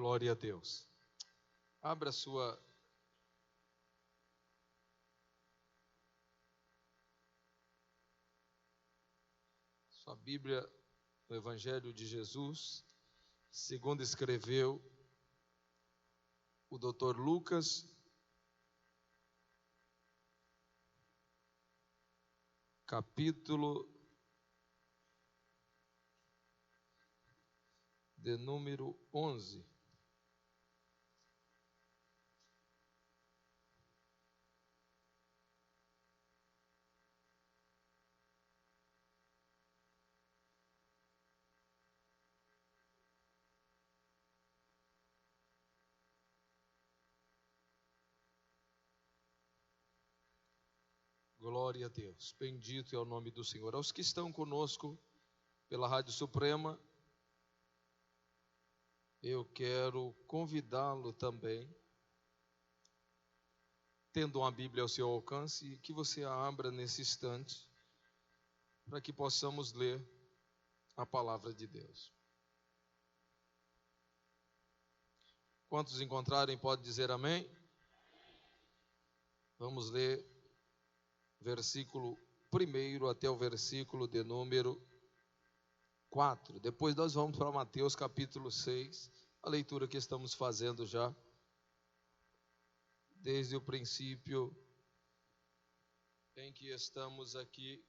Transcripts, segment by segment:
Glória a Deus. Abra sua Bíblia no Evangelho de Jesus, segundo escreveu o Dr. Lucas, capítulo de número 11. Glória a Deus, bendito é o nome do Senhor. Aos que estão conosco pela Rádio Suprema, eu quero convidá-lo também, tendo uma Bíblia ao seu alcance, que você a abra nesse instante, para que possamos ler a palavra de Deus. Quantos encontrarem, pode dizer amém? Vamos ler versículo 1 até o versículo de número 4. Depois nós vamos para Mateus capítulo 6, a leitura que estamos fazendo já desde o princípio em que estamos aqui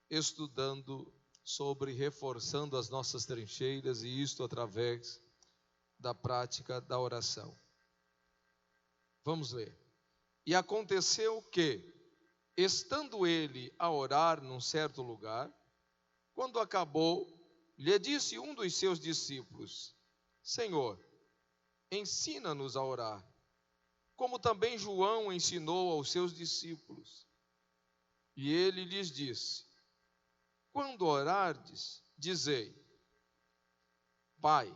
estudando sobre reforçando as nossas trincheiras, e isto através da prática da oração. Vamos ler. E aconteceu que, estando ele a orar num certo lugar, quando acabou, lhe disse um dos seus discípulos: Senhor, ensina-nos a orar, como também João ensinou aos seus discípulos. E ele lhes disse: quando orardes, dizei: Pai,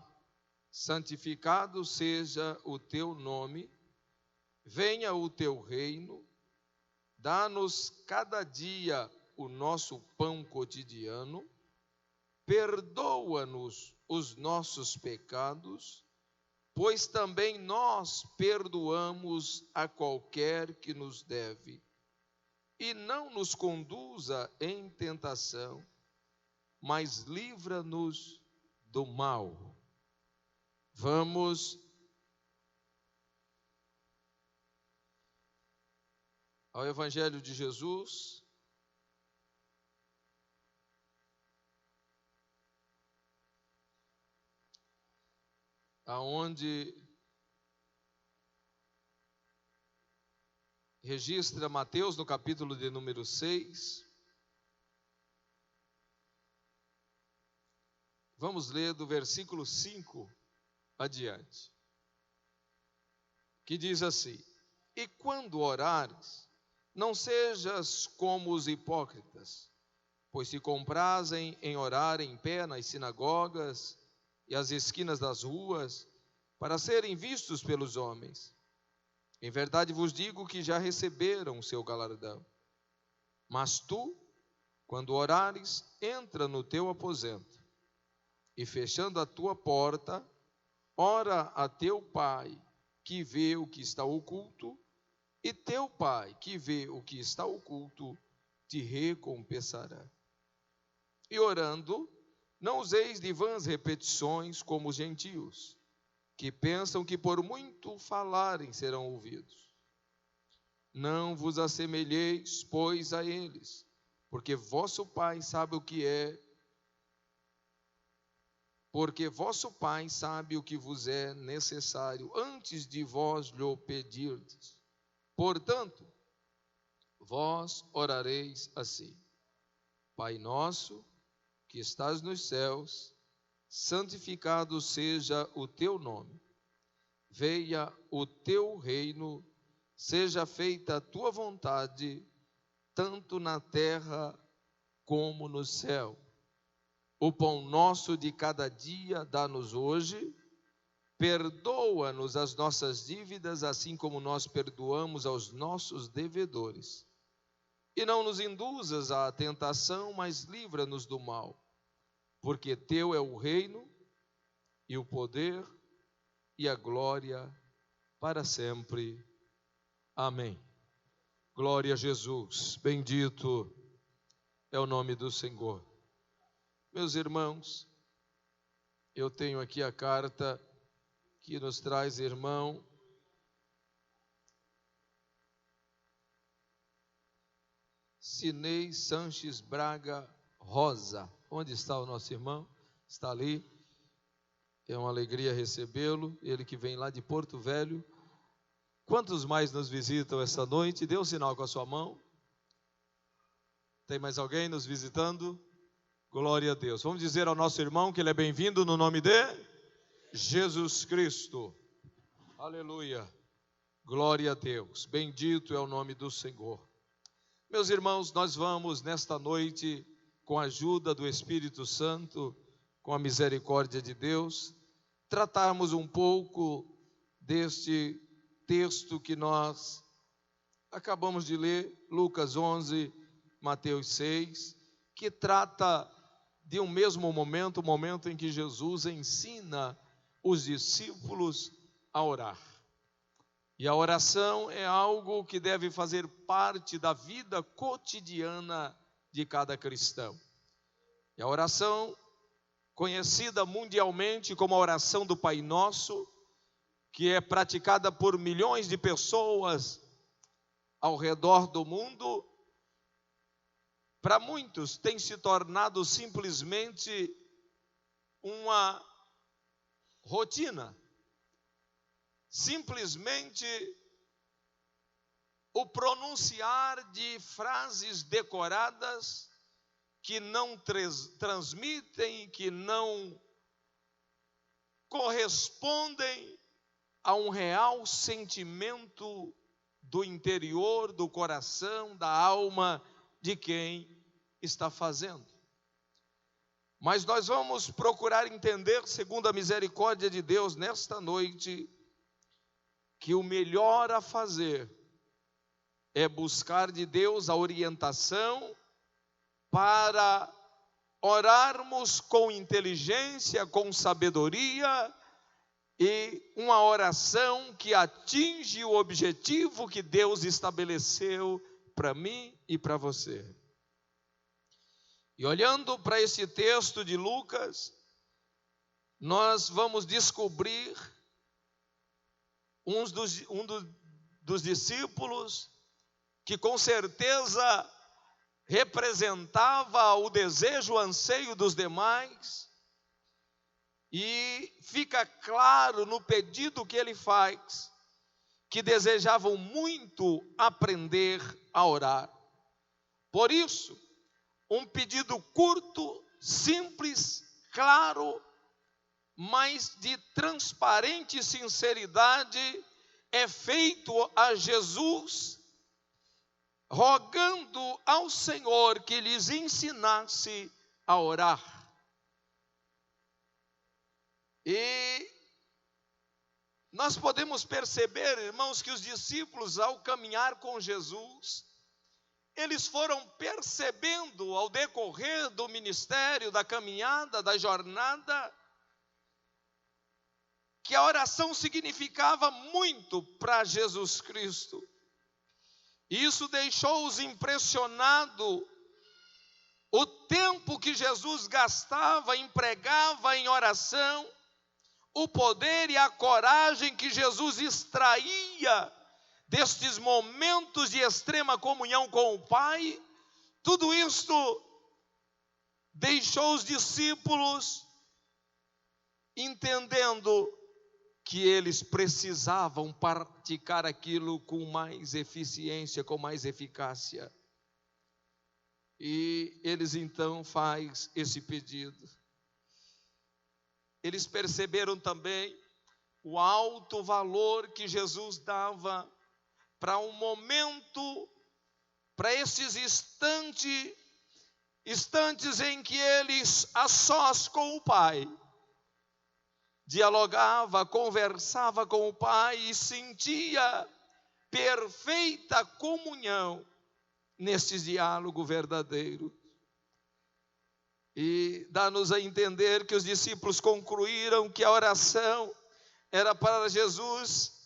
santificado seja o teu nome, venha o teu reino, dá-nos cada dia o nosso pão cotidiano, perdoa-nos os nossos pecados, pois também nós perdoamos a qualquer que nos deve, e não nos conduza em tentação, mas livra-nos do mal. Vamos ao Evangelho de Jesus, aonde registra Mateus no capítulo de número 6. Vamos ler do versículo 5 adiante, que diz assim: E quando orares, não sejas como os hipócritas, pois se comprazem em orar em pé nas sinagogas e às esquinas das ruas, para serem vistos pelos homens. Em verdade vos digo que já receberam o seu galardão. Mas tu, quando orares, entra no teu aposento, e fechando a tua porta, ora a teu Pai, que vê o que está oculto, e teu Pai, que vê o que está oculto, te recompensará. E orando, não useis de vãs repetições como os gentios, que pensam que por muito falarem serão ouvidos. Não vos assemelheis, pois, a eles, porque vosso Pai sabe o que vos é necessário antes de vós lhe pedirdes. Portanto, vós orareis assim: Pai nosso, que estás nos céus, santificado seja o teu nome. Venha o teu reino, seja feita a tua vontade, tanto na terra como no céu. O pão nosso de cada dia dá-nos hoje. Perdoa-nos as nossas dívidas, assim como nós perdoamos aos nossos devedores. E não nos induzas à tentação, mas livra-nos do mal. porque teu é o reino e o poder e a glória para sempre. Amém. Glória a Jesus, bendito é o nome do Senhor. Meus irmãos, eu tenho aqui a carta que nos traz irmão Sinei Sanches Braga Rosa. Onde está o nosso irmão? Está ali. É uma alegria recebê-lo, ele que vem lá de Porto Velho. Quantos mais nos visitam esta noite? Dê um sinal com a sua mão. Tem mais alguém nos visitando? Glória a Deus. Vamos dizer ao nosso irmão que ele é bem-vindo no nome de Jesus Cristo. Aleluia. Glória a Deus. Bendito é o nome do Senhor. Meus irmãos, nós vamos nesta noite, com a ajuda do Espírito Santo, com a misericórdia de Deus, tratarmos um pouco deste texto que nós acabamos de ler, Lucas 11, Mateus 6, que trata de um mesmo momento, o momento em que Jesus ensina os discípulos a orar. E a oração é algo que deve fazer parte da vida cotidiana de cada cristão. E a oração, conhecida mundialmente como a oração do Pai Nosso, que é praticada por milhões de pessoas ao redor do mundo, para muitos tem se tornado simplesmente uma rotina. Simplesmente o pronunciar de frases decoradas que não transmitem, que não correspondem a um real sentimento do interior, do coração, da alma de quem está fazendo. Mas nós vamos procurar entender, segundo a misericórdia de Deus, nesta noite, que o melhor a fazer é buscar de Deus a orientação para orarmos com inteligência, com sabedoria, e uma oração que atinge o objetivo que Deus estabeleceu para mim e para você. E olhando para esse texto de Lucas, nós vamos descobrir um dos discípulos que com certeza representava o desejo, o anseio dos demais, e fica claro no pedido que ele faz, que desejavam muito aprender a orar. Por isso, um pedido curto, simples, claro, mas de transparente sinceridade é feito a Jesus, rogando ao Senhor que lhes ensinasse a orar. E nós podemos perceber, irmãos, que os discípulos, ao caminhar com Jesus, eles foram percebendo ao decorrer do ministério, da caminhada, da jornada, que a oração significava muito para Jesus Cristo. Isso deixou-os impressionados, o tempo que Jesus gastava, empregava em oração, o poder e a coragem que Jesus extraía destes momentos de extrema comunhão com o Pai. Tudo isto deixou os discípulos entendendo que eles precisavam praticar aquilo com mais eficiência, com mais eficácia. E eles então fazem esse pedido. Eles perceberam também o alto valor que Jesus dava para um momento, para esses instantes em que eles, a sós com o Pai, dialogava, conversava com o Pai e sentia perfeita comunhão nesse diálogo verdadeiro. E dá-nos a entender que os discípulos concluíram que a oração era para Jesus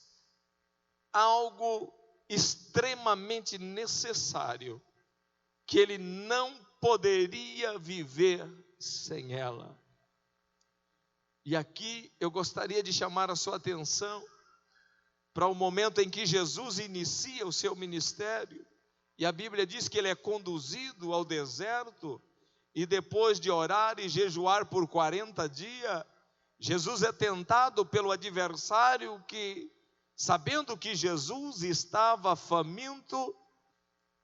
algo extremamente necessário, que ele não poderia viver sem ela. E aqui eu gostaria de chamar a sua atenção para o momento em que Jesus inicia o seu ministério, e a Bíblia diz que ele é conduzido ao deserto, e depois de orar e jejuar por 40 dias, Jesus é tentado pelo adversário que, sabendo que Jesus estava faminto,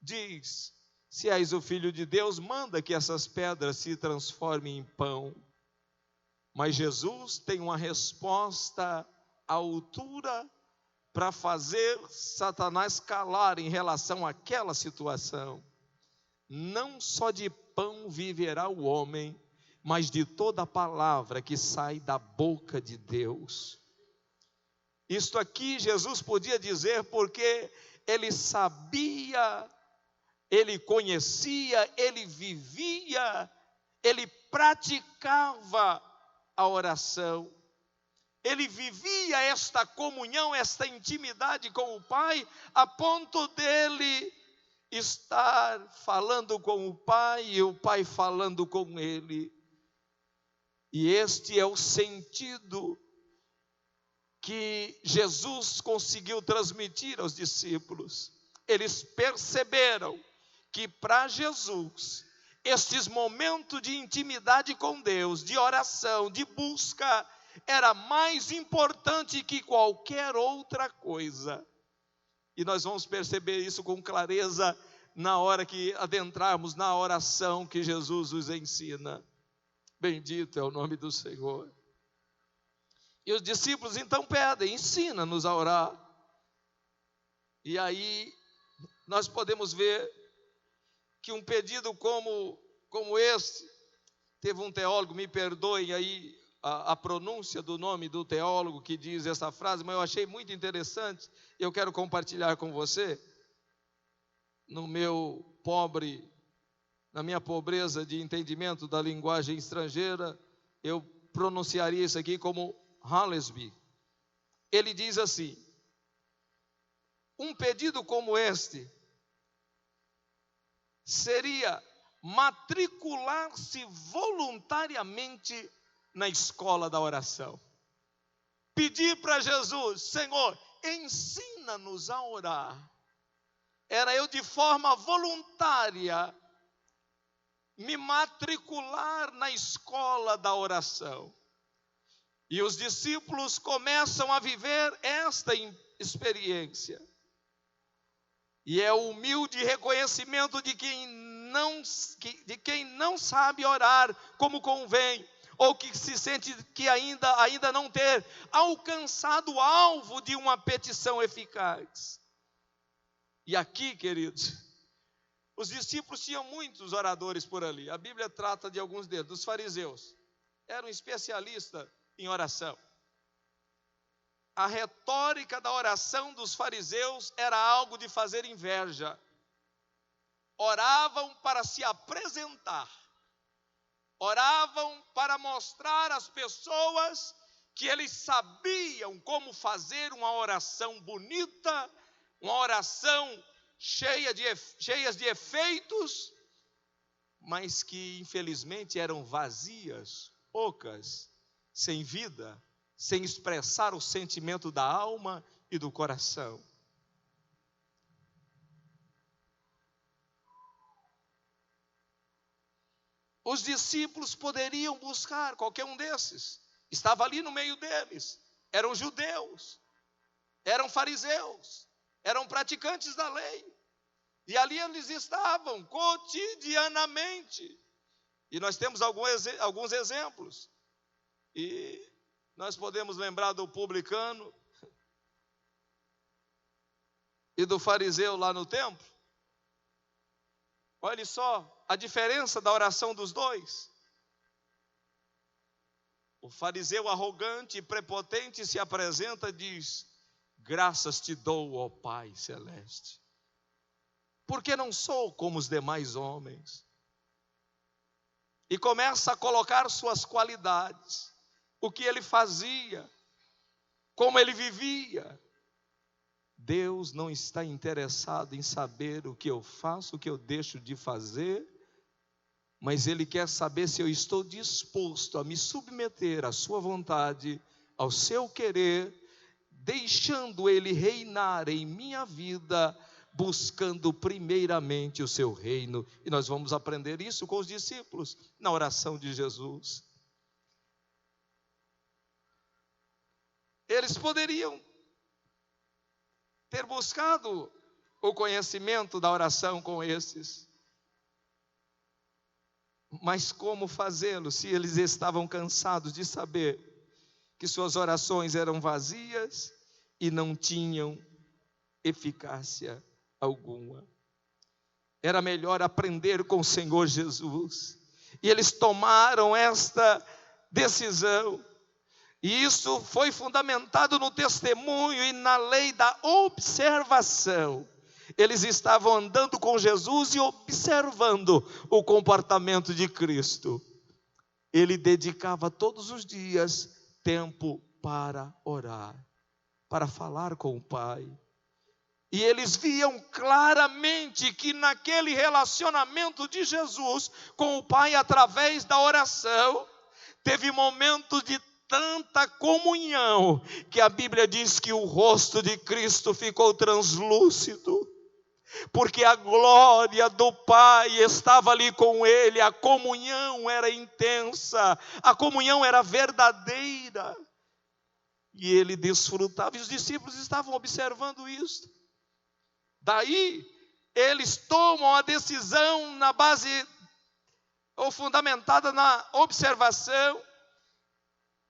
diz: se és o Filho de Deus, manda que essas pedras se transformem em pão. Mas Jesus tem uma resposta à altura para fazer Satanás calar em relação àquela situação. Não só de pão viverá o homem, mas de toda a palavra que sai da boca de Deus. Isto aqui Jesus podia dizer porque ele sabia, ele conhecia, ele vivia, ele praticava a oração. Ele vivia esta comunhão, esta intimidade com o Pai, a ponto dele estar falando com o Pai e o Pai falando com ele. E este é o sentido que Jesus conseguiu transmitir aos discípulos. Eles perceberam que para Jesus, estes momentos de intimidade com Deus, de oração, de busca, era mais importante que qualquer outra coisa. E nós vamos perceber isso com clareza na hora que adentrarmos na oração que Jesus nos ensina. Bendito é o nome do Senhor. E os discípulos então pedem: ensina-nos a orar. E aí nós podemos ver que um pedido como este, teve um teólogo, me perdoem aí a pronúncia do nome do teólogo que diz essa frase, mas eu achei muito interessante, e eu quero compartilhar com você. Na minha pobreza de entendimento da linguagem estrangeira, eu pronunciaria isso aqui como Hallesby. Ele diz assim: um pedido como este seria matricular-se voluntariamente na escola da oração. Pedir para Jesus: Senhor, ensina-nos a orar. Era eu de forma voluntária me matricular na escola da oração. E os discípulos começam a viver esta experiência. E é o humilde reconhecimento de quem não sabe orar como convém, ou que se sente que ainda não ter alcançado o alvo de uma petição eficaz. E aqui, queridos, os discípulos tinham muitos oradores por ali. A Bíblia trata de alguns deles, dos fariseus. Eram especialistas em oração. A retórica da oração dos fariseus era algo de fazer inveja. Oravam para se apresentar. Oravam para mostrar às pessoas que eles sabiam como fazer uma oração bonita, uma oração cheias de efeitos, mas que infelizmente eram vazias, ocas, sem vida, sem expressar o sentimento da alma e do coração. Os discípulos poderiam buscar qualquer um desses, estava ali no meio deles, eram judeus, eram fariseus, eram praticantes da lei, e ali eles estavam cotidianamente, e nós temos alguns exemplos, e nós podemos lembrar do publicano e do fariseu lá no templo. Olhe só a diferença da oração dos dois. O fariseu arrogante e prepotente se apresenta e diz: graças te dou, ó Pai celeste, porque não sou como os demais homens. e começa a colocar suas qualidades, o que ele fazia, como ele vivia. Deus não está interessado em saber o que eu faço, o que eu deixo de fazer, mas Ele quer saber se eu estou disposto a me submeter à sua vontade, ao seu querer, deixando Ele reinar em minha vida, buscando primeiramente o seu reino. E nós vamos aprender isso com os discípulos, na oração de Jesus. Eles poderiam ter buscado o conhecimento da oração com esses, mas como fazê-lo se eles estavam cansados de saber que suas orações eram vazias e não tinham eficácia alguma? Era melhor aprender com o Senhor Jesus. E eles tomaram esta decisão. E isso foi fundamentado no testemunho e na lei da observação. Eles estavam andando com Jesus e observando o comportamento de Cristo. Ele dedicava todos os dias tempo para orar, para falar com o Pai. E eles viam claramente que naquele relacionamento de Jesus com o Pai através da oração, teve momentos de tanta comunhão, que a Bíblia diz que o rosto de Cristo ficou translúcido, porque a glória do Pai estava ali com ele, a comunhão era intensa, a comunhão era verdadeira, e ele desfrutava, e os discípulos estavam observando isso. Daí, eles tomam a decisão na base, ou fundamentada na observação.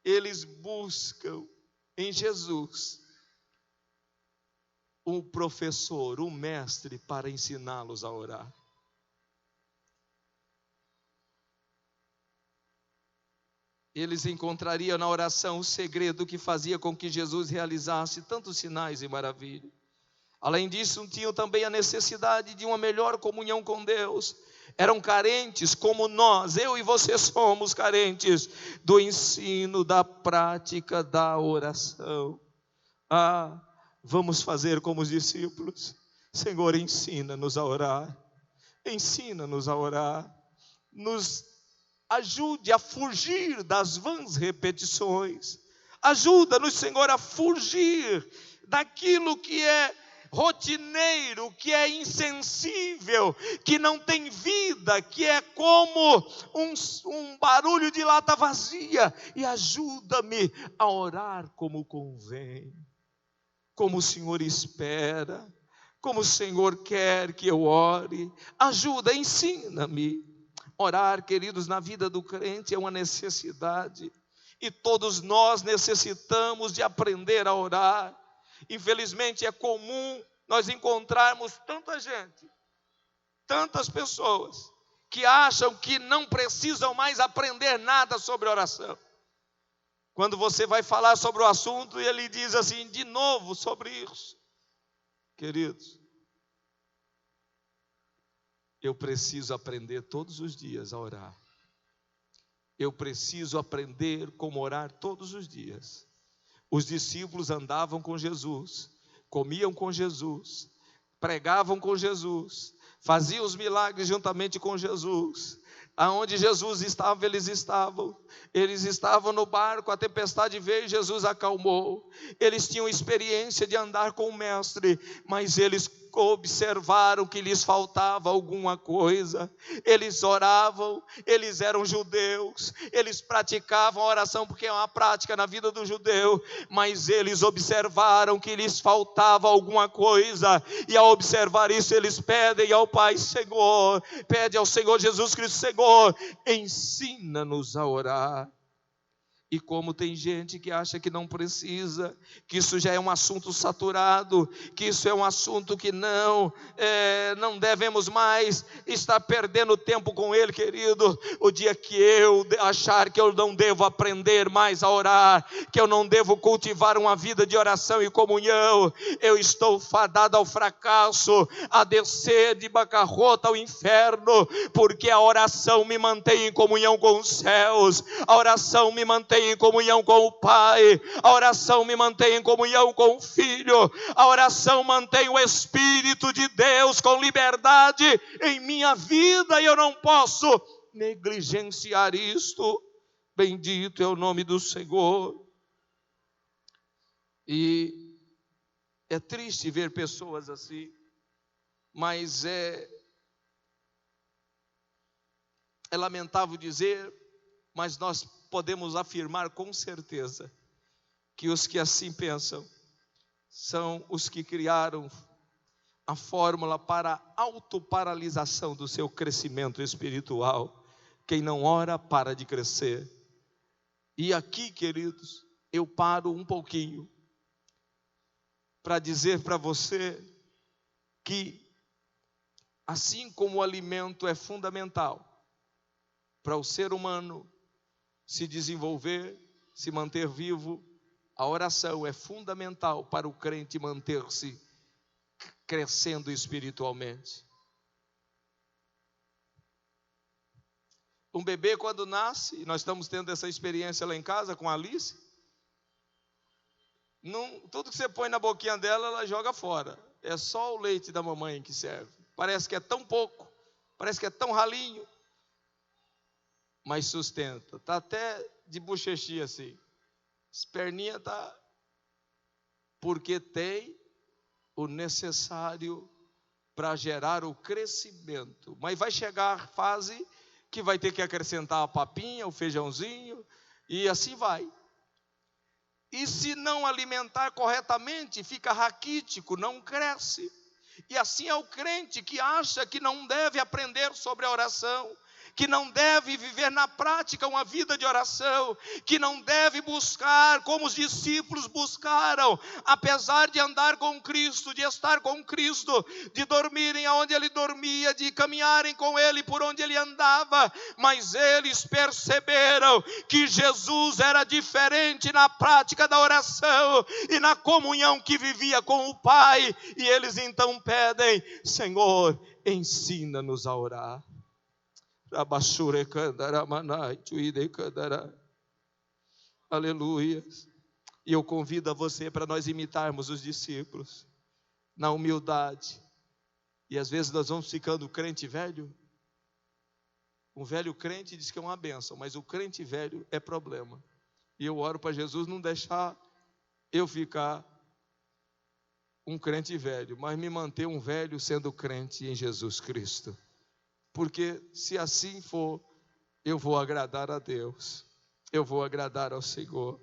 Eles buscam em Jesus um professor, um mestre para ensiná-los a orar. Eles encontrariam na oração o segredo que fazia com que Jesus realizasse tantos sinais e maravilhas. Além disso, tinham também a necessidade de uma melhor comunhão com Deus. Eram carentes como nós, eu e você somos carentes do ensino, da prática da oração. Vamos fazer como os discípulos. Senhor, ensina-nos a orar. Ensina-nos a orar. Nos ajude a fugir das vãs repetições. Ajuda-nos, Senhor, a fugir daquilo que é rotineiro, que é insensível, que não tem vida, que é como um barulho de lata vazia, e ajuda-me a orar como convém, como o Senhor espera, como o Senhor quer que eu ore. Ajuda, ensina-me. Orar, queridos, na vida do crente é uma necessidade, e todos nós necessitamos de aprender a orar. Infelizmente é comum nós encontrarmos tanta gente, tantas pessoas que acham que não precisam mais aprender nada sobre oração. Quando você vai falar sobre o assunto, ele diz assim, de novo sobre isso. Queridos, eu preciso aprender todos os dias a orar. Eu preciso aprender como orar todos os dias. Os discípulos andavam com Jesus, comiam com Jesus, pregavam com Jesus, faziam os milagres juntamente com Jesus. Aonde Jesus estava, eles estavam no barco, a tempestade veio e Jesus acalmou. Eles tinham experiência de andar com o Mestre, mas eles observaram que lhes faltava alguma coisa. Eles oravam, eles eram judeus, eles praticavam a oração porque é uma prática na vida do judeu, mas eles observaram que lhes faltava alguma coisa, e ao observar isso eles pedem ao Pai, Senhor, pede ao Senhor Jesus Cristo, Senhor, ensina-nos a orar. E como tem gente que acha que não precisa, que isso já é um assunto saturado, que isso é um assunto que não devemos mais estar perdendo tempo com ele, querido. O dia que eu achar que eu não devo aprender mais a orar, que eu não devo cultivar uma vida de oração e comunhão, eu estou fadado ao fracasso, a descer de bancarrota ao inferno, porque a oração me mantém em comunhão com os céus, a oração me mantém em comunhão com o Pai, a oração me mantém em comunhão com o Filho, a oração mantém o Espírito de Deus com liberdade em minha vida, e eu não posso negligenciar isto. Bendito é o nome do Senhor. E é triste ver pessoas assim, mas é lamentável dizer, mas nós podemos afirmar com certeza que os que assim pensam são os que criaram a fórmula para a autoparalisação do seu crescimento espiritual. Quem não ora para de crescer. E aqui, queridos, eu paro um pouquinho para dizer para você que assim como o alimento é fundamental para o ser humano se desenvolver, se manter vivo, a oração é fundamental para o crente manter-se crescendo espiritualmente. Um bebê quando nasce, nós estamos tendo essa experiência lá em casa com a Alice, tudo que você põe na boquinha dela, ela joga fora. É só o leite da mamãe que serve. Parece que é tão pouco, parece que é tão ralinho, mas sustenta. Está até de bochechinha assim. As perninhas estão... Porque tem o necessário para gerar o crescimento. Mas vai chegar a fase que vai ter que acrescentar a papinha, o feijãozinho, e assim vai. E se não alimentar corretamente, fica raquítico, não cresce. E assim é o crente que acha que não deve aprender sobre a oração, que não deve viver na prática uma vida de oração, que não deve buscar como os discípulos buscaram, apesar de andar com Cristo, de estar com Cristo, de dormirem aonde Ele dormia, de caminharem com Ele por onde Ele andava, mas eles perceberam que Jesus era diferente na prática da oração e na comunhão que vivia com o Pai, e eles então pedem: Senhor, ensina-nos a orar. Aleluia. E eu convido a você para nós imitarmos os discípulos na humildade. E às vezes nós vamos ficando crente velho. Um velho crente diz que é uma bênção, mas o crente velho é problema. E eu oro para Jesus não deixar eu ficar um crente velho, mas me manter um velho sendo crente em Jesus Cristo. Porque se assim for, eu vou agradar a Deus, eu vou agradar ao Senhor.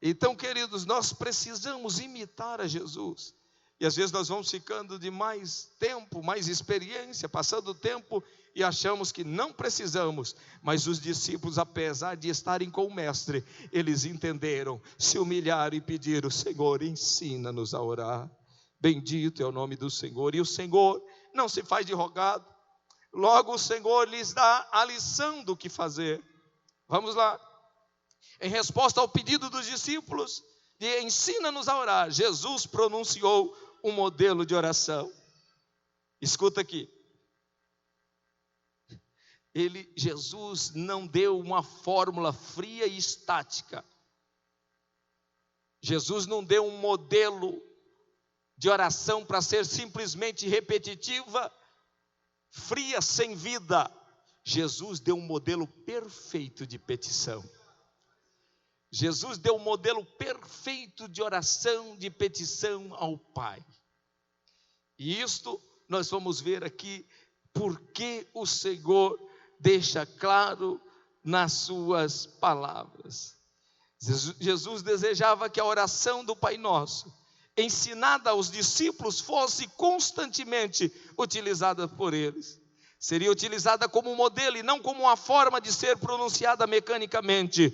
Então, queridos, nós precisamos imitar a Jesus. E às vezes nós vamos ficando de mais tempo, mais experiência, passando o tempo e achamos que não precisamos. Mas os discípulos, apesar de estarem com o mestre, eles entenderam, se humilharam e pediram: Senhor, ensina-nos a orar. Bendito é o nome do Senhor. E o Senhor não se faz de rogado. Logo o Senhor lhes dá a lição do que fazer. Vamos lá. Em resposta ao pedido dos discípulos de ensina-nos a orar, Jesus pronunciou um modelo de oração. Escuta aqui. Jesus não deu uma fórmula fria e estática. Jesus não deu um modelo de oração para ser simplesmente repetitiva, fria, sem vida. Jesus deu um modelo perfeito de petição. Jesus deu um modelo perfeito de oração, de petição ao Pai. E isto nós vamos ver aqui, porque o Senhor deixa claro nas suas palavras. Jesus desejava que a oração do Pai Nosso, ensinada aos discípulos, fosse constantemente utilizada por eles. Seria utilizada como modelo e não como uma forma de ser pronunciada mecanicamente.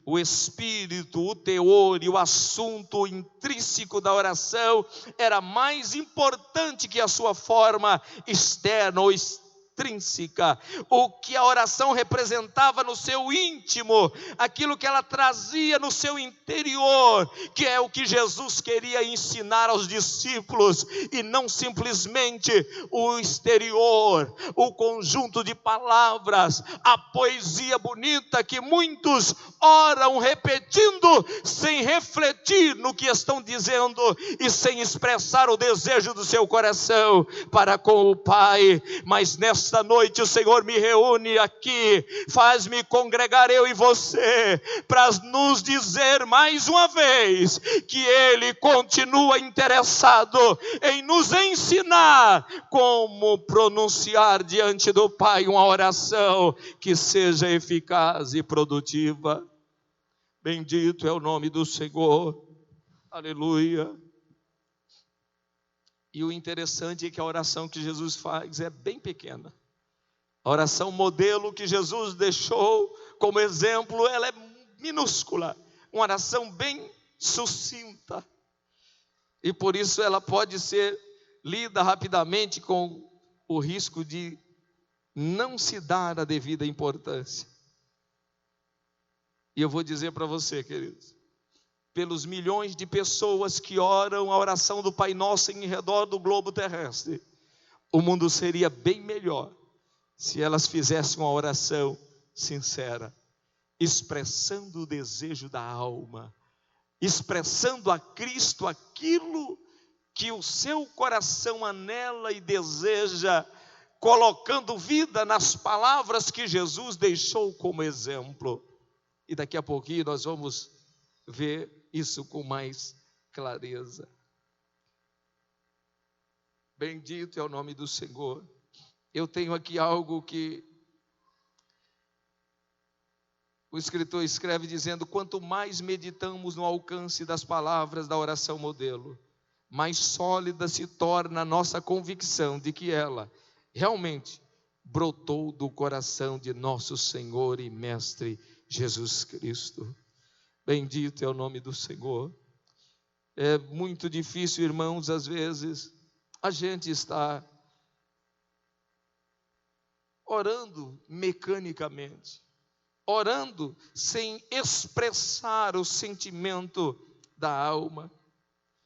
o espírito, o teor e o assunto intrínseco da oração era mais importante que a sua forma externa ou extrínseca. O que a oração representava no seu íntimo, aquilo que ela trazia no seu interior, que é o que Jesus queria ensinar aos discípulos, e não simplesmente o exterior, o conjunto de palavras, a poesia bonita que muitos oram repetindo, sem refletir no que estão dizendo e sem expressar o desejo do seu coração para com o Pai. Mas nesta noite o Senhor me reúne aqui, faz-me congregar eu e você, para nos dizer mais uma vez que Ele continua interessado em nos ensinar como pronunciar diante do Pai uma oração que seja eficaz e produtiva. Bendito é o nome do Senhor, aleluia. E o interessante é que a oração que Jesus faz é bem pequena. A oração modelo que Jesus deixou como exemplo, ela é minúscula. Uma oração bem sucinta. E por isso ela pode ser lida rapidamente com o risco de não se dar a devida importância. E eu vou dizer para você, queridos, pelos milhões de pessoas que oram a oração do Pai Nosso em redor do globo terrestre, o mundo seria bem melhor se elas fizessem uma oração sincera, expressando o desejo da alma, expressando a Cristo aquilo que o seu coração anela e deseja, colocando vida nas palavras que Jesus deixou como exemplo. E daqui a pouquinho nós vamos ver isso com mais clareza. Bendito é o nome do Senhor. Eu tenho aqui algo que o escritor escreve dizendo: quanto mais meditamos no alcance das palavras da oração modelo, mais sólida se torna a nossa convicção de que ela realmente brotou do coração de nosso Senhor e Mestre Jesus Cristo. Bendito é o nome do Senhor. É muito difícil, irmãos, às vezes a gente está orando mecanicamente, orando sem expressar o sentimento da alma.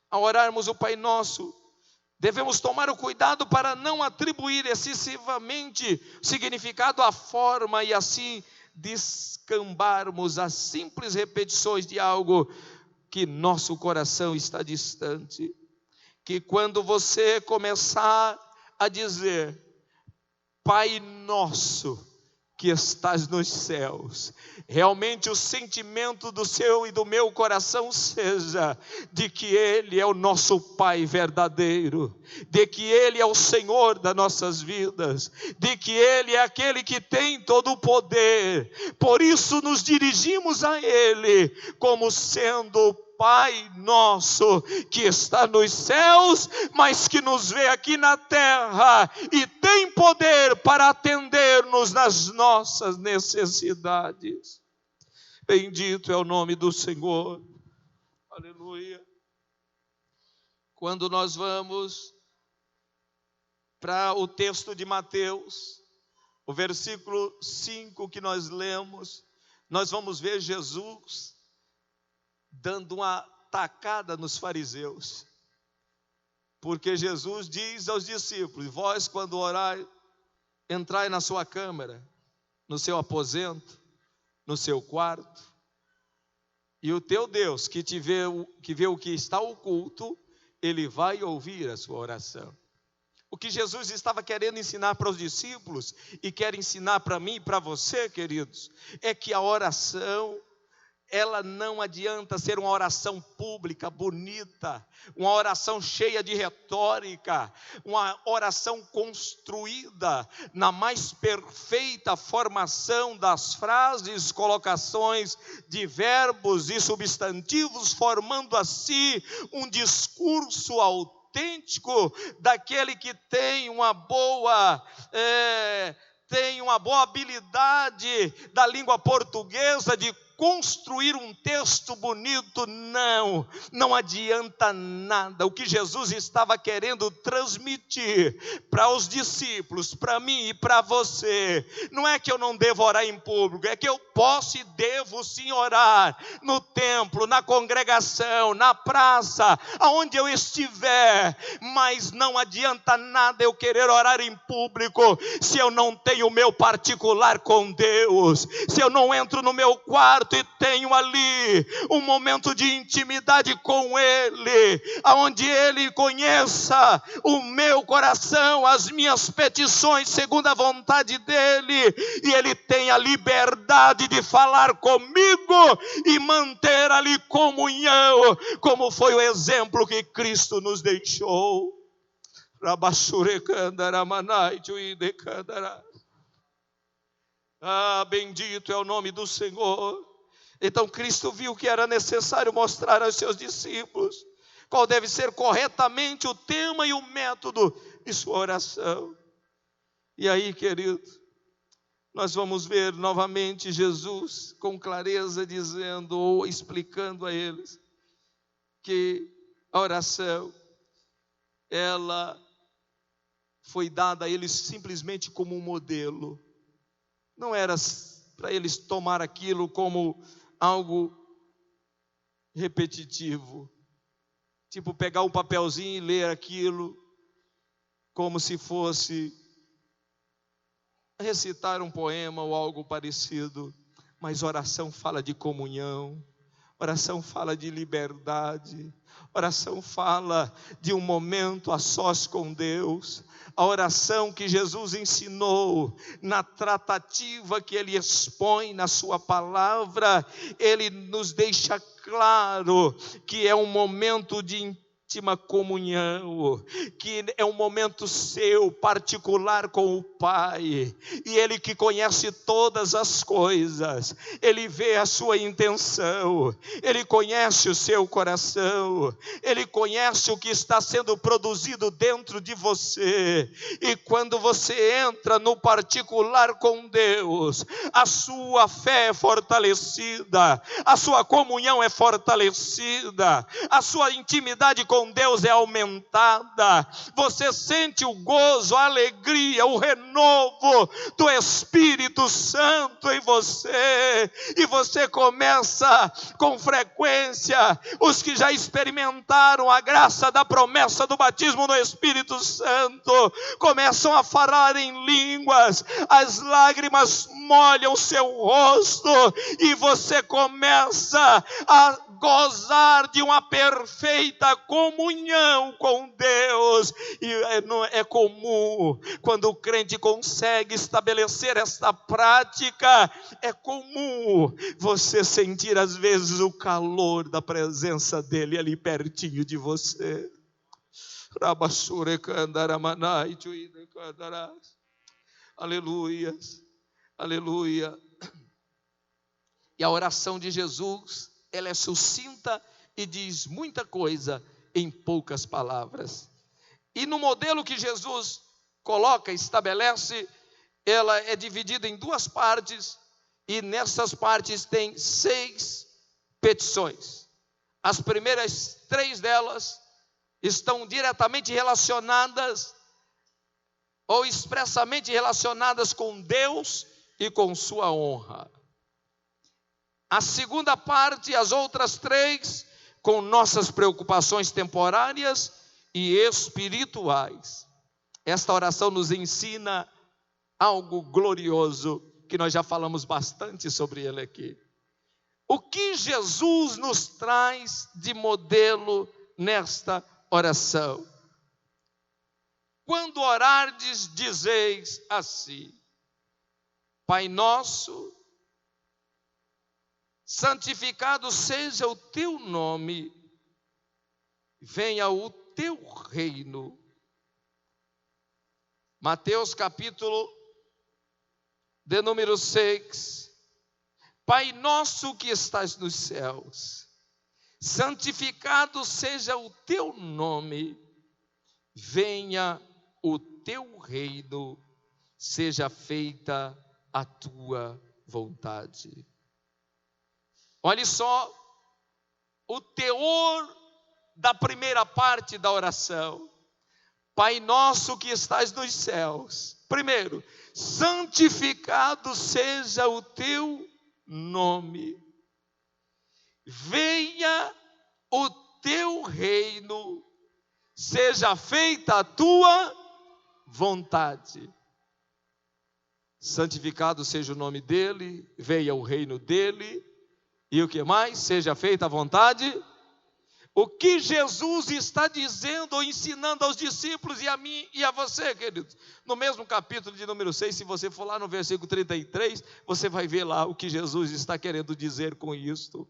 Ao orarmos o Pai Nosso, devemos tomar o cuidado para não atribuir excessivamente significado à forma e assim descambarmos as simples repetições de algo que nosso coração está distante. Que quando você começar a dizer: Pai Nosso que estás nos céus, realmente o sentimento do seu e do meu coração seja de que Ele é o nosso Pai verdadeiro, de que Ele é o Senhor das nossas vidas, de que Ele é aquele que tem todo o poder. Por isso nos dirigimos a Ele como sendo Pai Nosso que está nos céus, mas que nos vê aqui na terra e tem poder para atender-nos nas nossas necessidades. Bendito é o nome do Senhor. Aleluia. Quando nós vamos para o texto de Mateus, o versículo 5 que nós lemos, nós vamos ver Jesus dando uma tacada nos fariseus, porque Jesus diz aos discípulos: vós quando orai, entrai na sua câmara, no seu aposento, no seu quarto, e o teu Deus que vê o que está oculto, Ele vai ouvir a sua oração. O que Jesus estava querendo ensinar para os discípulos, e quer ensinar para mim e para você, queridos, é que a oração, ela não adianta ser uma oração pública, bonita, uma oração cheia de retórica, uma oração construída na mais perfeita formação das frases, colocações de verbos e substantivos, formando assim um discurso autêntico daquele que tem uma boa habilidade da língua portuguesa de construir um texto bonito, não adianta nada. O que Jesus estava querendo transmitir para os discípulos, para mim e para você, não é que eu não devo orar em público, é que eu posso e devo sim orar no templo, na congregação, na praça, aonde eu estiver, mas não adianta nada eu querer orar em público se eu não tenho o meu particular com Deus, se eu não entro no meu quarto e tenho ali um momento de intimidade com Ele, aonde Ele conheça o meu coração, as minhas petições segundo a vontade dEle, e Ele tenha liberdade de falar comigo e manter ali comunhão, como foi o exemplo que Cristo nos deixou. Bendito é o nome do Senhor. Então Cristo viu que era necessário mostrar aos seus discípulos qual deve ser corretamente o tema e o método de sua oração. E aí, querido, nós vamos ver novamente Jesus com clareza dizendo ou explicando a eles que a oração, ela foi dada a eles simplesmente como um modelo. Não era para eles tomar aquilo como algo repetitivo, tipo pegar um papelzinho e ler aquilo como se fosse recitar um poema ou algo parecido. Mas oração fala de comunhão, oração fala de liberdade, oração fala de um momento a sós com Deus. A oração que Jesus ensinou na tratativa que Ele expõe na sua palavra, Ele nos deixa claro que é um momento de íntima comunhão, que é um momento seu, particular com o Pai, e Ele que conhece todas as coisas, Ele vê a sua intenção, Ele conhece o seu coração, Ele conhece o que está sendo produzido dentro de você, e quando você entra no particular com Deus, a sua fé é fortalecida, a sua comunhão é fortalecida, a sua intimidade com Deus é aumentada, você sente o gozo, a alegria, o renovo do Espírito Santo em você, e você começa com frequência, os que já experimentaram a graça da promessa do batismo no Espírito Santo, começam a falar em línguas, as lágrimas molham seu rosto, e você começa a gozar de uma perfeita comunhão com Deus. E é comum, quando o crente consegue estabelecer esta prática, é comum você sentir às vezes o calor da presença dEle ali pertinho de você. Aleluia, aleluia. E a oração de Jesus, ela é sucinta e diz muita coisa em poucas palavras. E no modelo que Jesus coloca, estabelece, ela é dividida em duas partes, e nessas partes tem 6 petições. As primeiras 3 delas estão diretamente relacionadas ou expressamente relacionadas com Deus e com sua honra. A segunda parte, as outras 3, com nossas preocupações temporárias e espirituais. Esta oração nos ensina algo glorioso, que nós já falamos bastante sobre ele aqui. O que Jesus nos traz de modelo nesta oração? Quando orardes, dizeis assim: Pai nosso, santificado seja o teu nome, venha o teu reino. Mateus capítulo de número 6. Pai nosso que estás nos céus, santificado seja o teu nome, venha o teu reino, seja feita a tua vontade. Olhe só o teor da primeira parte da oração. Pai nosso que estás nos céus. Primeiro, santificado seja o teu nome. Venha o teu reino. Seja feita a tua vontade. Santificado seja o nome dele, venha o reino dele. E o que mais? Seja feita a vontade. O que Jesus está dizendo ou ensinando aos discípulos e a mim e a você, queridos. No mesmo capítulo de número 6, se você for lá no versículo 33, você vai ver lá o que Jesus está querendo dizer com isto.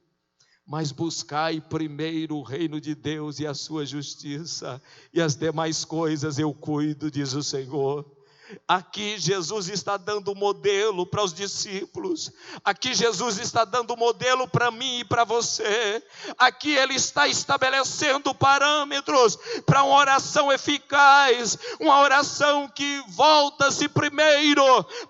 Mas buscai primeiro o reino de Deus e a sua justiça, e as demais coisas eu cuido, diz o Senhor. Aqui Jesus está dando modelo para os discípulos. Aqui Jesus está dando modelo para mim e para você. Aqui Ele está estabelecendo parâmetros para uma oração eficaz. Uma oração que volta-se primeiro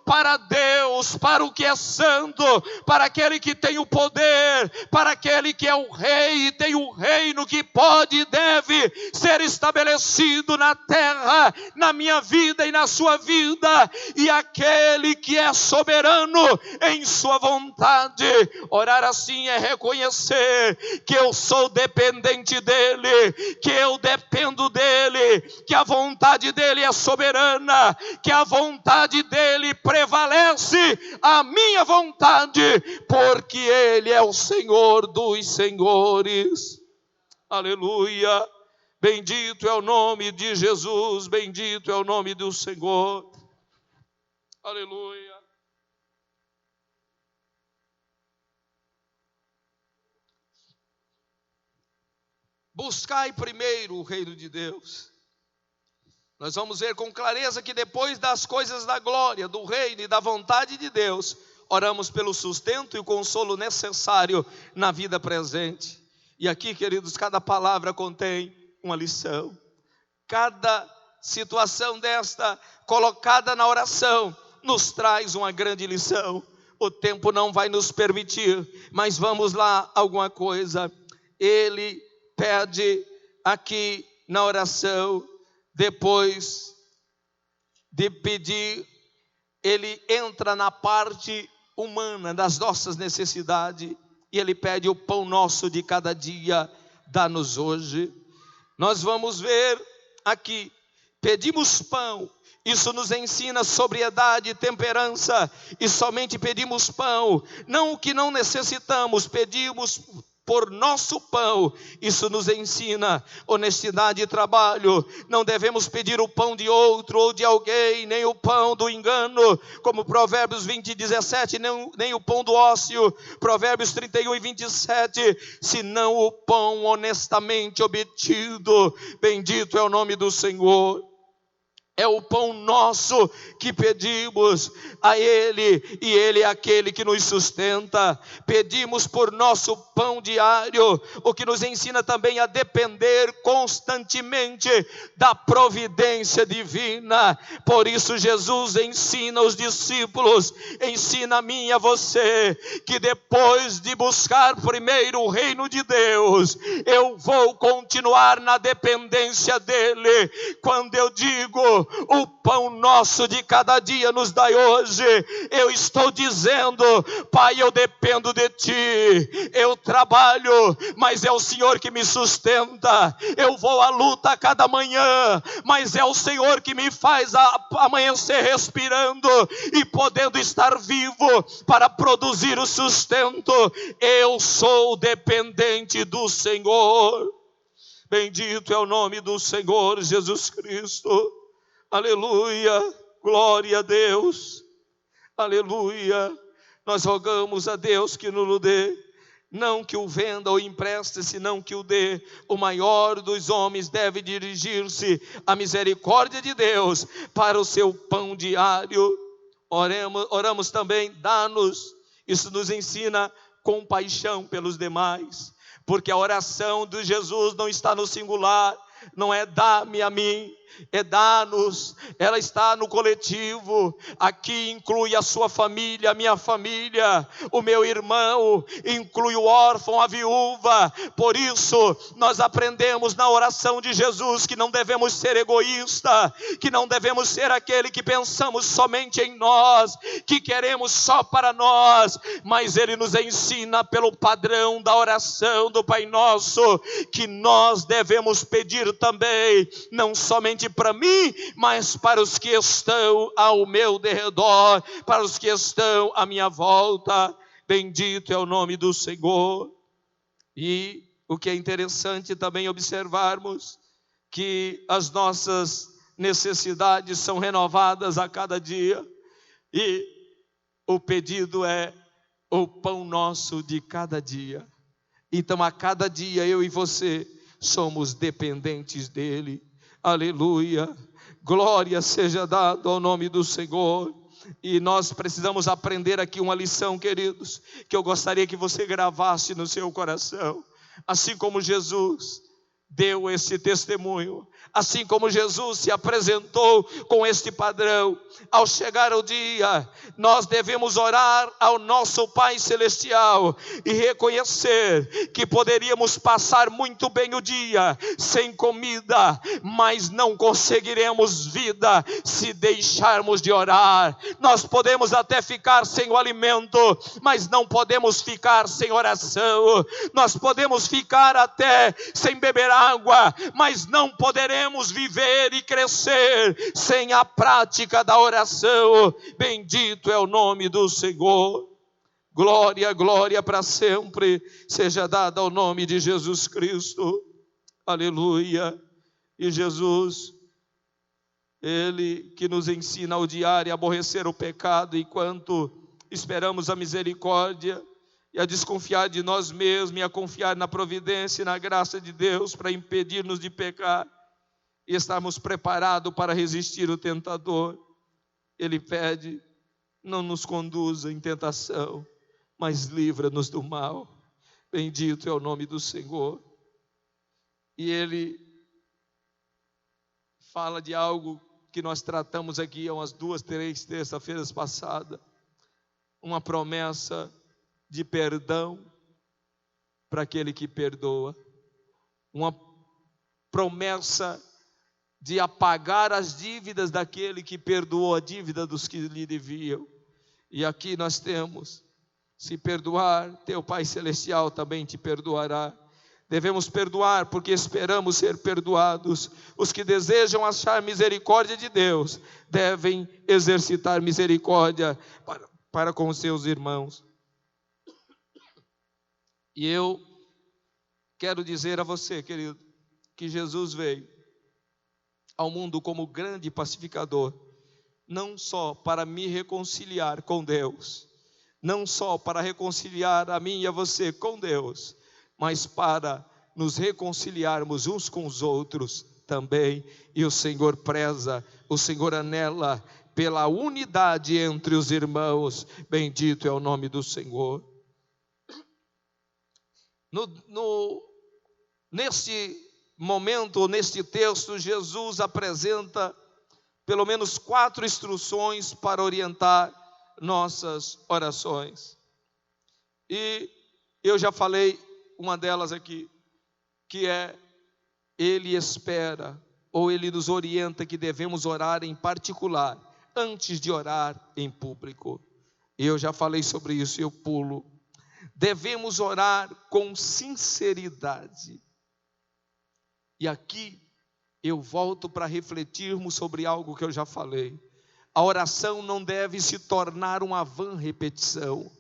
para Deus, para o que é santo, para aquele que tem o poder, para aquele que é o rei e tem o reino que pode e deve ser estabelecido na terra, na minha vida e na sua vida. E aquele que é soberano em sua vontade. Orar assim é reconhecer que eu sou dependente dele, que eu dependo dele, que a vontade dele é soberana, que a vontade dele prevalece a minha vontade, porque ele é o Senhor dos senhores. Aleluia. Bendito é o nome de Jesus, bendito é o nome do Senhor. Aleluia. Buscai primeiro o reino de Deus. Nós vamos ver com clareza que depois das coisas da glória, do reino e da vontade de Deus, oramos pelo sustento e o consolo necessário na vida presente. E aqui, queridos, cada palavra contém uma lição. Cada situação desta colocada na oração nos traz uma grande lição. O tempo não vai nos permitir, mas vamos lá, alguma coisa. Ele pede aqui na oração, depois de pedir, ele entra na parte humana das nossas necessidades, e ele pede: o pão nosso de cada dia, dá-nos hoje. Nós vamos ver aqui, pedimos pão, isso nos ensina sobriedade e temperança, e somente pedimos pão, não o que não necessitamos, pedimos por nosso pão, isso nos ensina honestidade e trabalho. Não devemos pedir o pão de outro ou de alguém, nem o pão do engano, como Provérbios 20:17, nem o pão do ócio, Provérbios 31:27, senão o pão honestamente obtido. Bendito é o nome do Senhor. É o pão nosso que pedimos a Ele, e Ele é aquele que nos sustenta. Pedimos por nosso pão diário, o que nos ensina também a depender constantemente da providência divina. Por isso Jesus ensina os discípulos, ensina a mim e a você, que depois de buscar primeiro o reino de Deus, eu vou continuar na dependência dEle. Quando eu digo: o pão nosso de cada dia nos dai hoje, eu estou dizendo: Pai, eu dependo de Ti, eu trabalho, mas é o Senhor que me sustenta. Eu vou à luta a cada manhã, mas é o Senhor que me faz amanhecer respirando e podendo estar vivo para produzir o sustento. Eu sou dependente do Senhor. Bendito é o nome do Senhor Jesus Cristo. Aleluia, glória a Deus, aleluia. Nós rogamos a Deus que nos dê, não que o venda ou empreste, senão que o dê. O maior dos homens deve dirigir-se à misericórdia de Deus para o seu pão diário. Oramos também, dá-nos. Isso nos ensina compaixão pelos demais, porque a oração de Jesus não está no singular, não é dá-me a mim, é dar-nos, ela está no coletivo. Aqui inclui a sua família, a minha família, o meu irmão, inclui o órfão, a viúva. Por isso nós aprendemos na oração de Jesus que não devemos ser egoístas, que não devemos ser aquele que pensamos somente em nós, que queremos só para nós, mas Ele nos ensina pelo padrão da oração do Pai Nosso, que nós devemos pedir também, não somente para mim, mas para os que estão ao meu derredor, para os que estão à minha volta. Bendito é o nome do Senhor. E o que é interessante também observarmos, que as nossas necessidades são renovadas a cada dia, e o pedido é o pão nosso de cada dia. Então a cada dia eu e você somos dependentes dele. Aleluia, glória seja dada ao nome do Senhor. E nós precisamos aprender aqui uma lição, queridos, que eu gostaria que você gravasse no seu coração. Assim como Jesus deu esse testemunho, assim como Jesus se apresentou com este padrão, ao chegar o dia, nós devemos orar ao nosso Pai Celestial e reconhecer que poderíamos passar muito bem o dia sem comida, mas não conseguiremos vida se deixarmos de orar. Nós podemos até ficar sem o alimento, mas não podemos ficar sem oração. Nós podemos ficar até sem beber água, mas não poderemos viver e crescer sem a prática da oração. Bendito é o nome do Senhor. Glória, glória para sempre seja dada ao nome de Jesus Cristo. Aleluia. E Jesus, Ele que nos ensina a odiar e aborrecer o pecado, enquanto esperamos a misericórdia, e a desconfiar de nós mesmos, e a confiar na providência e na graça de Deus para impedir-nos de pecar e estarmos preparados para resistir o tentador. Ele pede: não nos conduza em tentação, mas livra-nos do mal. Bendito é o nome do Senhor. E Ele fala de algo que nós tratamos aqui há umas 2, 3 terça-feiras passadas, uma promessa de perdão para aquele que perdoa, uma promessa de apagar as dívidas daquele que perdoou a dívida dos que lhe deviam. E aqui nós temos: se perdoar, teu Pai Celestial também te perdoará. Devemos perdoar porque esperamos ser perdoados. Os que desejam achar misericórdia de Deus devem exercitar misericórdia para com os seus irmãos. E eu quero dizer a você, querido, que Jesus veio ao mundo como grande pacificador, não só para me reconciliar com Deus, não só para reconciliar a mim e a você com Deus, mas para nos reconciliarmos uns com os outros também. E o Senhor preza, o Senhor anela pela unidade entre os irmãos. Bendito é o nome do Senhor. Neste momento, neste texto, Jesus apresenta pelo menos 4 instruções para orientar nossas orações. E eu já falei uma delas aqui, que é: Ele espera, ou Ele nos orienta que devemos orar em particular, antes de orar em público. Eu já falei sobre isso, eu pulo. Devemos orar com sinceridade. E aqui eu volto para refletirmos sobre algo que eu já falei. A oração não deve se tornar uma vã repetição,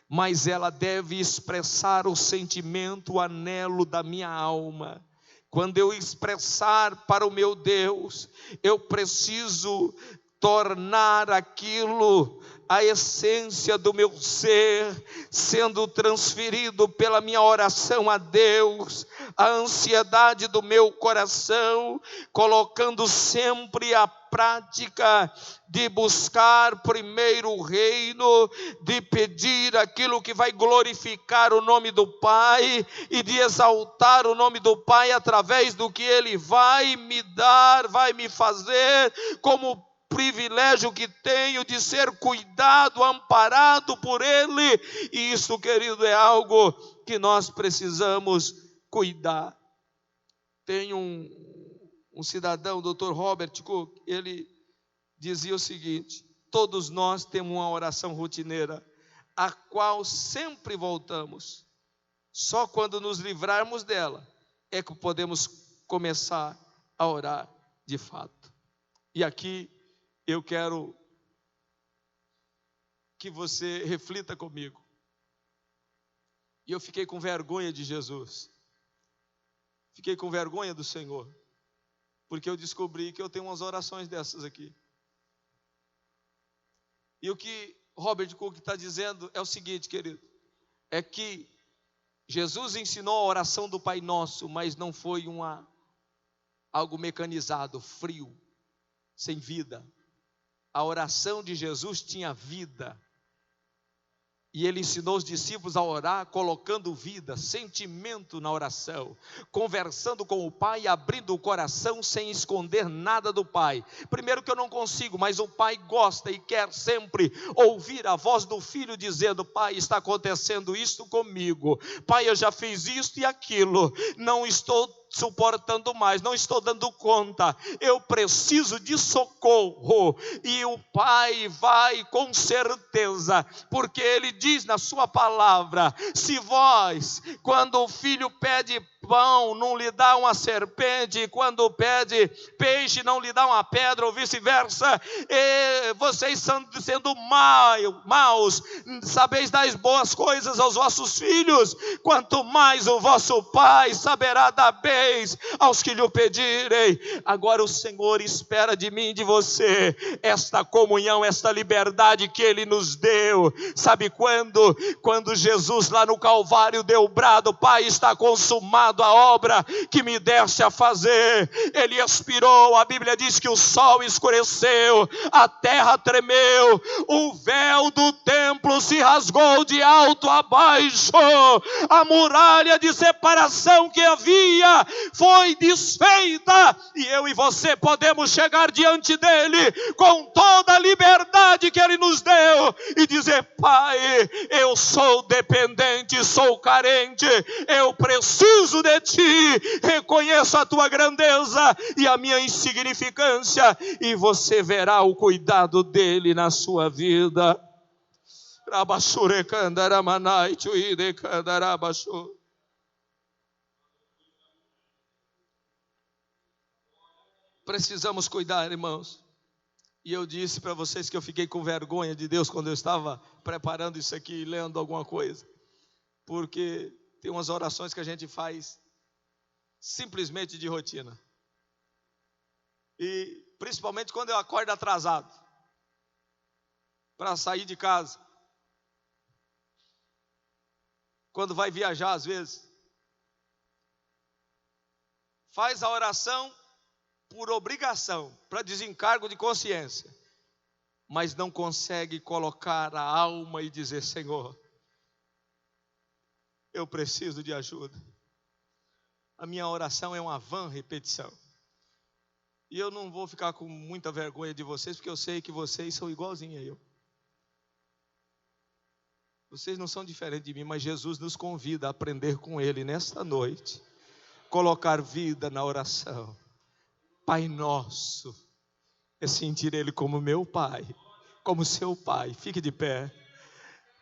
mas ela deve expressar o sentimento, o anelo da minha alma. Quando eu expressar para o meu Deus, eu preciso tornar aquilo a essência do meu ser, sendo transferido pela minha oração a Deus, a ansiedade do meu coração, colocando sempre a prática de buscar primeiro o reino, de pedir aquilo que vai glorificar o nome do Pai e de exaltar o nome do Pai através do que Ele vai me dar, vai me fazer, como privilégio que tenho de ser cuidado, amparado por Ele. E isso, querido, é algo que nós precisamos cuidar. Tem um cidadão, o Dr. Robert Cook, ele dizia o seguinte: todos nós temos uma oração rotineira, a qual sempre voltamos. Só quando nos livrarmos dela é que podemos começar a orar de fato. E aqui eu quero que você reflita comigo. E eu fiquei com vergonha de Jesus. Fiquei com vergonha do Senhor. Porque eu descobri que eu tenho umas orações dessas aqui. E o que Robert Cook está dizendo é o seguinte, querido. É que Jesus ensinou a oração do Pai Nosso, mas não foi algo mecanizado, frio, sem vida. A oração de Jesus tinha vida. E Ele ensinou os discípulos a orar, colocando vida, sentimento na oração, conversando com o Pai, abrindo o coração sem esconder nada do Pai. Primeiro que eu não consigo, mas o Pai gosta e quer sempre ouvir a voz do Filho dizendo: Pai, está acontecendo isto comigo. Pai, eu já fiz isto e aquilo, não estou suportando mais, não estou dando conta, eu preciso de socorro. E o Pai vai com certeza, porque Ele diz na sua palavra: se vós, quando o filho pede pão, não lhe dá uma serpente, quando pede peixe, não lhe dá uma pedra, ou vice-versa, e vocês sendo maus, sabeis dar boas coisas aos vossos filhos, quanto mais o vosso Pai saberá dar bem aos que lhe pedirem. Agora o Senhor espera de mim e de você esta comunhão, esta liberdade que Ele nos deu. Sabe quando? Quando Jesus lá no Calvário deu o brado: Pai, está consumado a obra que me deste a fazer. Ele expirou, a Bíblia diz que o sol escureceu, a terra tremeu, o véu do templo se rasgou de alto a baixo, a muralha de separação que havia foi desfeita, e eu e você podemos chegar diante dele com toda a liberdade que Ele nos deu e dizer: Pai, eu sou dependente, sou carente, eu preciso de Ti, reconheço a Tua grandeza e a minha insignificância, e você verá o cuidado dele na sua vida. Precisamos cuidar, irmãos. E eu disse para vocês que eu fiquei com vergonha de Deus quando eu estava preparando isso aqui, lendo alguma coisa, porque tem umas orações que a gente faz simplesmente de rotina, e principalmente quando eu acordo atrasado para sair de casa, quando vai viajar às vezes, faz a oração por obrigação, para desencargo de consciência, mas não consegue colocar a alma e dizer: Senhor, eu preciso de ajuda. A minha oração é uma vã repetição. E eu não vou ficar com muita vergonha de vocês, porque eu sei que vocês são igualzinhos a eu. Vocês não são diferentes de mim, mas Jesus nos convida a aprender com Ele nesta noite, colocar vida na oração. Pai Nosso é sentir Ele como meu Pai, como seu Pai. Fique de pé.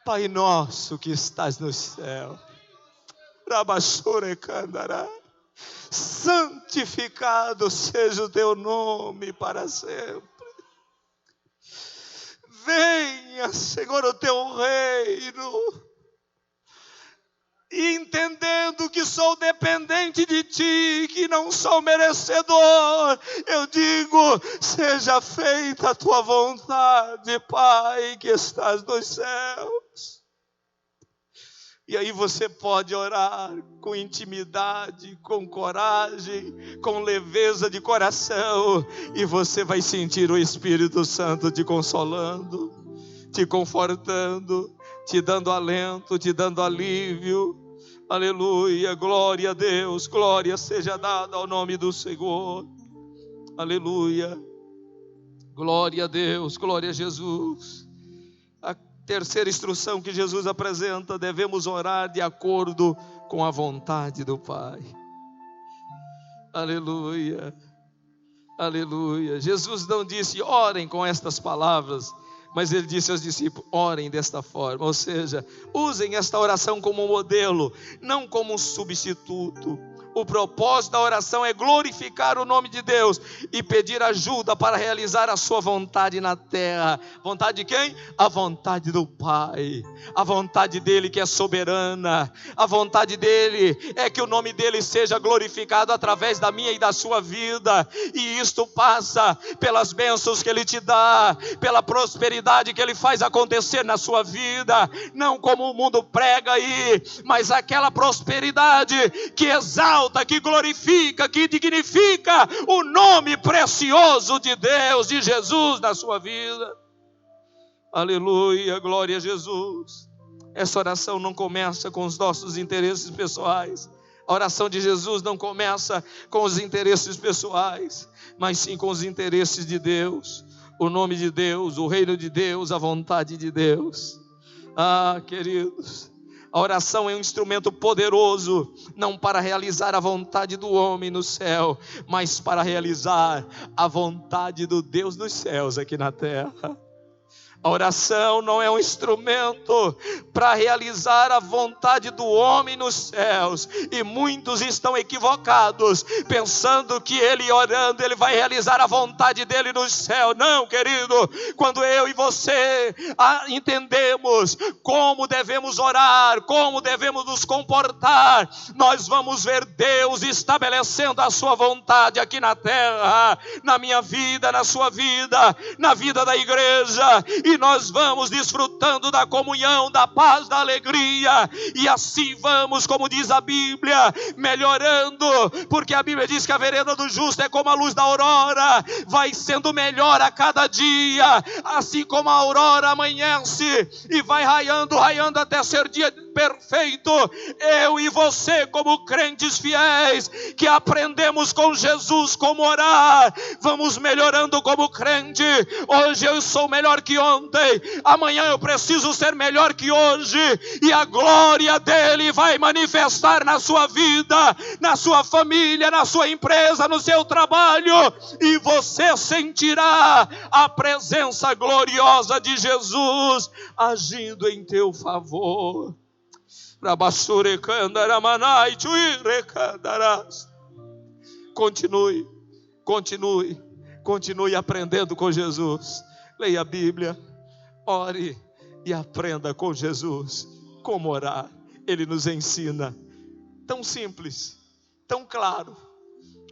Pai Nosso que estás no céu, santificado seja o Teu nome para sempre. Venha, Senhor, o Teu reino. e entendendo que sou dependente de Ti, que não sou merecedor, eu digo, seja feita a Tua vontade, Pai, que estás nos céus. E aí você pode orar com intimidade, com coragem, com leveza de coração, e você vai sentir o Espírito Santo te consolando, te confortando, te dando alento, te dando alívio. Aleluia, glória a Deus, glória seja dada ao nome do Senhor. Aleluia, glória a Deus, glória a Jesus. A terceira instrução que Jesus apresenta: devemos orar de acordo com a vontade do Pai. Aleluia, aleluia. Jesus não disse orem com estas palavras, mas Ele disse aos discípulos, orem desta forma. Ou seja, usem esta oração como um modelo, não como um substituto. O propósito da oração é glorificar o nome de Deus e pedir ajuda para realizar a sua vontade na terra. Vontade de quem? A vontade do Pai. A vontade dEle que é soberana. A vontade dEle é que o nome dEle seja glorificado através da minha e da sua vida. E isto passa pelas bênçãos que Ele te dá, pela prosperidade que Ele faz acontecer na sua vida. Não como o mundo prega aí, mas aquela prosperidade que exalta, que glorifica, que dignifica o nome precioso de Deus, de Jesus na sua vida. Aleluia, glória a Jesus. Essa oração não começa com os nossos interesses pessoais. A oração de Jesus não começa com os interesses pessoais, mas sim com os interesses de Deus, o nome de Deus, o reino de Deus, a vontade de Deus. Ah, queridos, a oração é um instrumento poderoso, não para realizar a vontade do homem no céu, mas para realizar a vontade do Deus dos céus aqui na terra. A oração não é um instrumento para realizar a vontade do homem nos céus. E muitos estão equivocados, pensando que ele orando, ele vai realizar a vontade dele no céu. Não, querido, quando eu e você entendemos como devemos orar, como devemos nos comportar, nós vamos ver Deus estabelecendo a sua vontade aqui na terra, na minha vida, na sua vida, na vida da igreja. E nós vamos desfrutando da comunhão, da paz, da alegria, e assim vamos, como diz a Bíblia, melhorando, porque a Bíblia diz que a vereda do justo é como a luz da aurora, vai sendo melhor a cada dia, assim como a aurora amanhece e vai raiando até ser dia perfeito. Eu e você, como crentes fiéis, que aprendemos com Jesus como orar, vamos melhorando como crente. Hoje eu sou melhor que ontem, amanhã eu preciso ser melhor que hoje, e a glória dele vai manifestar na sua vida, na sua família, na sua empresa, no seu trabalho, e você sentirá a presença gloriosa de Jesus agindo em teu favor. Continue aprendendo com Jesus. Leia a Bíblia, ore e aprenda com Jesus como orar. Ele nos ensina, tão simples, tão claro,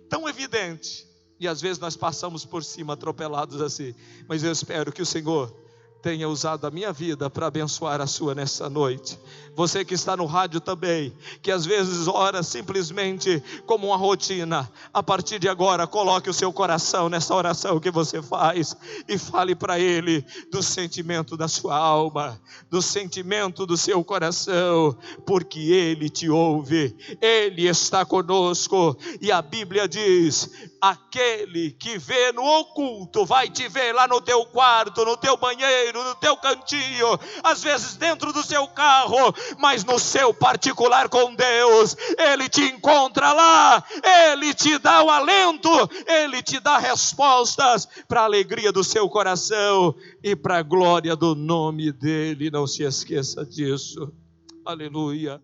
tão evidente, e às vezes nós passamos por cima atropelados assim, mas eu espero que o Senhor tenha usado a minha vida para abençoar a sua nessa noite. Você que está no rádio também, que às vezes ora simplesmente como uma rotina, a partir de agora coloque o seu coração nessa oração que você faz e fale para Ele do sentimento da sua alma, do sentimento do seu coração, porque Ele te ouve, Ele está conosco, e a Bíblia diz, aquele que vê no oculto vai te ver lá no teu quarto, no teu banheiro, no teu cantinho, às vezes dentro do seu carro, mas no seu particular com Deus, Ele te encontra lá, Ele te dá o alento, Ele te dá respostas para a alegria do seu coração e para a glória do nome dEle. Não se esqueça disso. Aleluia.